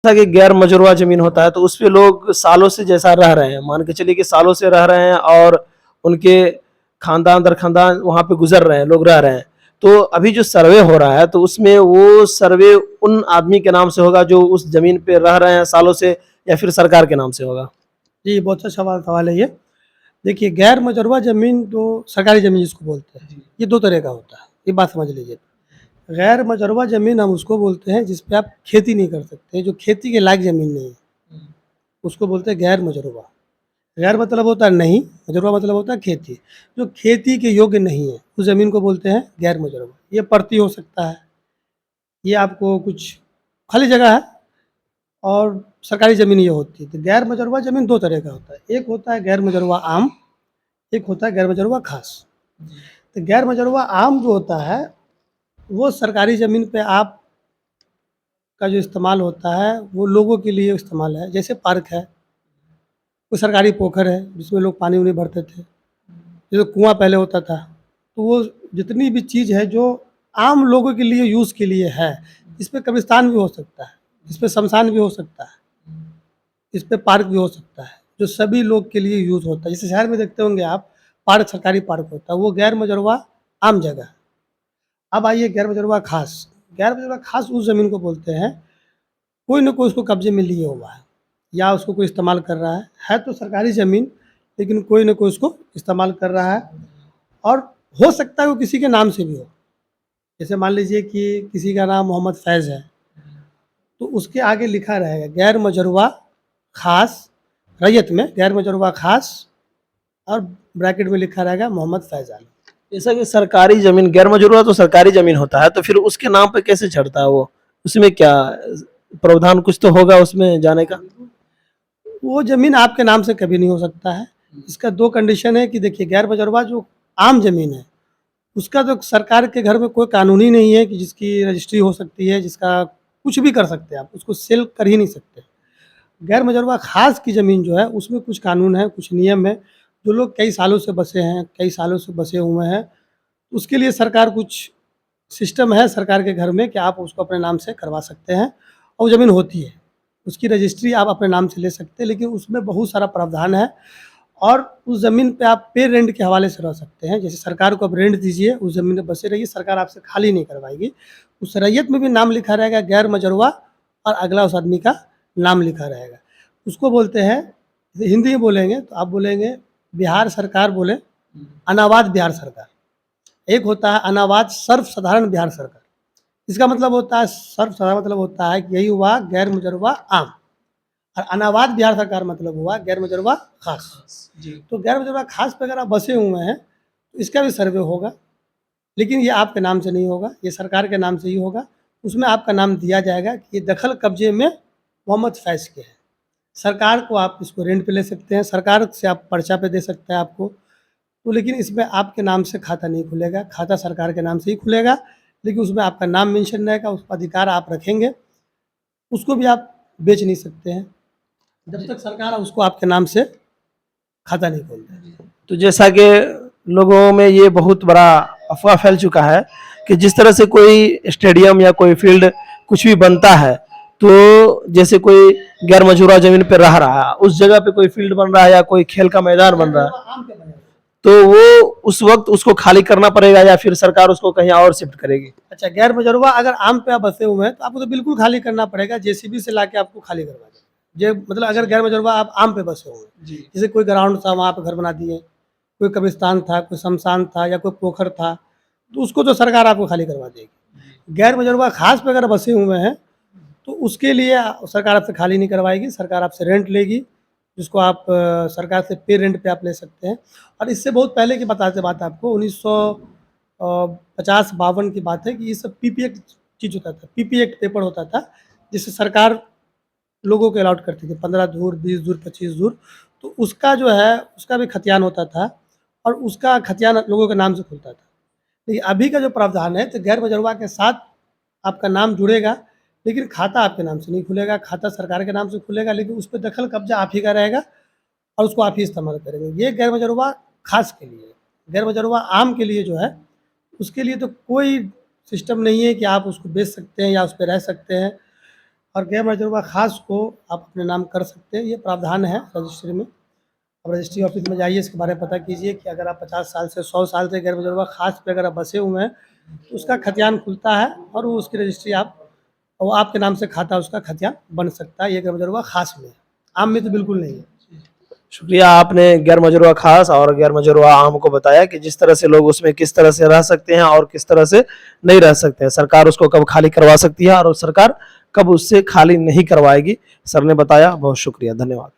था कि गैर मजरूआ ज़मीन होता है, तो उस पे लोग सालों से जैसा रह रहे हैं, मान के चलिए कि सालों से रह रहे हैं और उनके खानदान दर खानदान वहाँ पे गुज़र रहे हैं, लोग रह रहे हैं। तो अभी जो सर्वे हो रहा है, तो उसमें वो सर्वे उन आदमी के नाम से होगा जो उस ज़मीन पे रह रहे हैं सालों से, या फिर सरकार के नाम से होगा? जी, बहुत अच्छा सवाल है ये। देखिए, गैर मजरूआ ज़मीन तो सरकारी ज़मीन जिसको बोलते हैं, ये 2 तरह का होता है, ये बात समझ लीजिए। गैर मजरूआ ज़मीन हम उसको बोलते हैं जिस पे आप खेती नहीं कर सकते, जो खेती के लायक ज़मीन नहीं है, उसको बोलते हैं गैर मजरूआ। गैर मतलब होता है नहीं, मजरूआ मतलब होता है खेती। जो खेती के योग्य नहीं है, उस ज़मीन को बोलते हैं गैर मजरूआ। ये परती हो सकता है, ये आपको कुछ खाली जगह है और सरकारी ज़मीन ये होती है। तो गैर मजरूआ ज़मीन 2 तरह का होता है, एक होता है गैर मजरूआ आम, एक होता है गैर मजरूआ खास। तो गैर मजरूआ आम जो होता है, वो सरकारी ज़मीन पे आप का जो इस्तेमाल होता है, वो लोगों के लिए इस्तेमाल है। जैसे पार्क है, कोई सरकारी पोखर है, जिसमें लोग पानी-वानी भरते थे। जैसे कुआँ पहले होता था, तो वो जितनी भी चीज़ है जो आम लोगों के लिए यूज़ के लिए है, इस पे कब्रिस्तान भी हो सकता है, इस पे श्मशान भी हो सकता है, इस पे पार्क भी हो सकता है, जो सभी लोग के लिए यूज़ होता है। जैसे शहर में देखते होंगे आप, पार्क सरकारी पार्क होता है, वो गैर मजरूआ आम जगह है। अब आइए गैर मजरूआ खास। गैर मजरूआ खास उस ज़मीन को बोलते हैं, कोई न कोई उसको कब्ज़े में लिए हुआ है या उसको कोई इस्तेमाल कर रहा है तो सरकारी ज़मीन, लेकिन कोई न कोई उसको इस्तेमाल कर रहा है और हो सकता है वो किसी के नाम से भी हो। जैसे मान लीजिए कि किसी का नाम मोहम्मद फैज़ है, तो उसके आगे लिखा रहेगा गैर मजरूआ खास, रैयत में गैर मजरूआ खास और ब्रैकेट में लिखा रहेगा मोहम्मद फैज़ आलम। जैसा कि सरकारी ज़मीन गैर मजरूआ तो सरकारी ज़मीन होता है, तो फिर उसके नाम पे कैसे चढ़ता है वो? उसमें क्या प्रावधान कुछ तो होगा उसमें जाने का? वो ज़मीन आपके नाम से कभी नहीं हो सकता है। इसका 2 कंडीशन है कि देखिए गैर मजरूआ जो आम ज़मीन है, उसका तो सरकार के घर में कोई कानून ही नहीं है कि जिसकी रजिस्ट्री हो सकती है, जिसका कुछ भी कर सकते हैं आप, उसको सेल कर ही नहीं सकते। गैर मजरूआ खास की ज़मीन जो है, उसमें कुछ कानून है, कुछ नियम है, जो लोग कई सालों से बसे हैं, कई सालों से बसे हुए हैं, उसके लिए सरकार कुछ सिस्टम है सरकार के घर में कि आप उसको अपने नाम से करवा सकते हैं और वो ज़मीन होती है। उसकी रजिस्ट्री आप अपने नाम से ले सकते हैं, लेकिन उसमें बहुत सारा प्रावधान है और उस ज़मीन पे आप पे रेंट के हवाले से रह सकते हैं। जैसे सरकार को आप रेंट दीजिए, उस ज़मीन में बसे रहिए, सरकार आपसे खाली नहीं करवाएगी। उस रैयत में भी नाम लिखा रहेगा गैर मजरूआ और अगला उस आदमी का नाम लिखा रहेगा। उसको बोलते हैं, जैसे हिंदी में बोलेंगे तो आप बोलेंगे बिहार सरकार बोले, अनावाद बिहार सरकार। एक होता है अनावाद सर्वसाधारण बिहार सरकार। इसका मतलब होता है सर्वसाधारण मतलब होता है कि यही हुआ गैर मुजर्रबा आम और अनावाद बिहार सरकार मतलब हुआ गैर मुजर्रबा खास। जी। तो गैर मुजर्रबा खास पे अगर आप बसे हुए हैं तो इसका भी सर्वे होगा, लेकिन ये आपके नाम से नहीं होगा, ये सरकार के नाम से ही होगा। उसमें आपका नाम दिया जाएगा कि ये दखल कब्जे में मोहम्मद फैज़ के हैं। सरकार को आप इसको रेंट पे ले सकते हैं, सरकार से आप पर्चा पे दे सकते हैं आपको। तो लेकिन इसमें आपके नाम से खाता नहीं खुलेगा, खाता सरकार के नाम से ही खुलेगा, लेकिन उसमें आपका नाम मेंशन रहेगा, उसका अधिकार आप रखेंगे, उसको भी आप बेच नहीं सकते हैं, जब तक सरकार उसको आपके नाम से खाता नहीं खोलता है। तो जैसा कि लोगों में ये बहुत बड़ा अफवाह फैल चुका है कि जिस तरह से कोई स्टेडियम या कोई फील्ड कुछ भी बनता है, तो जैसे कोई गैर मजूरा ज़मीन पे रह रहा है, उस जगह पे कोई फील्ड बन रहा है या कोई खेल का मैदान बन रहा है, आम पे बनेगा। तो वो उस वक़्त उसको खाली करना पड़ेगा या फिर सरकार उसको कहीं और शिफ्ट करेगी? अच्छा, गैर मजरूबा अगर आम पे आप बसे हुए हैं, तो आपको तो बिल्कुल खाली करना पड़ेगा, जेसीबी से लाके आपको खाली करवा दें। जे मतलब अगर गैर मजरूबा आप आम पे बसे हुए हैं, जी। जैसे कोई ग्राउंड था वहाँ पे घर बना दिए, कोई कब्रिस्तान था, कोई शमशान था या कोई पोखर था, तो उसको तो सरकार आपको खाली करवा देगी। गैर मजरूबा खास पे अगर बसे हुए हैं, तो उसके लिए सरकार आपसे खाली नहीं करवाएगी, सरकार आपसे रेंट लेगी, जिसको आप सरकार से पे रेंट पे आप ले सकते हैं। और इससे बहुत पहले की बताते बात आपको 1950-52 की बात है कि ये सब पीपी एक्ट चीज़ होता था, पीपी एक्ट पेपर होता था, जिससे सरकार लोगों को अलॉट करती थी 15 धूर, 20 धूर, 25 धूर, तो उसका जो है, उसका भी खतियान होता था और उसका खतियान लोगों के नाम से खुलता था। देखिए अभी का जो प्रावधान है, तो गैर मजरूआ के साथ आपका नाम जुड़ेगा, लेकिन खाता आपके नाम से नहीं खुलेगा, खाता सरकार के नाम से खुलेगा, लेकिन उस पे दखल कब्ज़ा आप ही का रहेगा और उसको आप ही इस्तेमाल करेंगे। ये गैर मजरूबा खास के लिए है। गैर मजरूबा आम के लिए जो है, उसके लिए तो कोई सिस्टम नहीं है कि आप उसको बेच सकते हैं या उस पे रह सकते हैं और गैर मजरूबा खास को आप अपने नाम कर सकते हैं, ये प्रावधान है रजिस्ट्री में। अब रजिस्ट्री ऑफिस में जाइए, इसके बारे में पता कीजिए कि अगर आप 50 साल से 100 साल से गैर मजरूबा खास पे अगर आप बसे हुए हैं तो उसका खतियान खुलता है और वो उसकी रजिस्ट्री वो आपके नाम से खाता उसका खतियान बन सकता है। ये गैर मजरूबा खास में है, आम में तो बिल्कुल नहीं है। शुक्रिया, आपने गैर मजरूआ खास और गैर मजरूआ आम को बताया कि जिस तरह से लोग उसमें किस तरह से रह सकते हैं और किस तरह से नहीं रह सकते हैं। सरकार उसको कब खाली करवा सकती है और सरकार कब उससे खाली नहीं करवाएगी। सर ने बताया, बहुत शुक्रिया, धन्यवाद।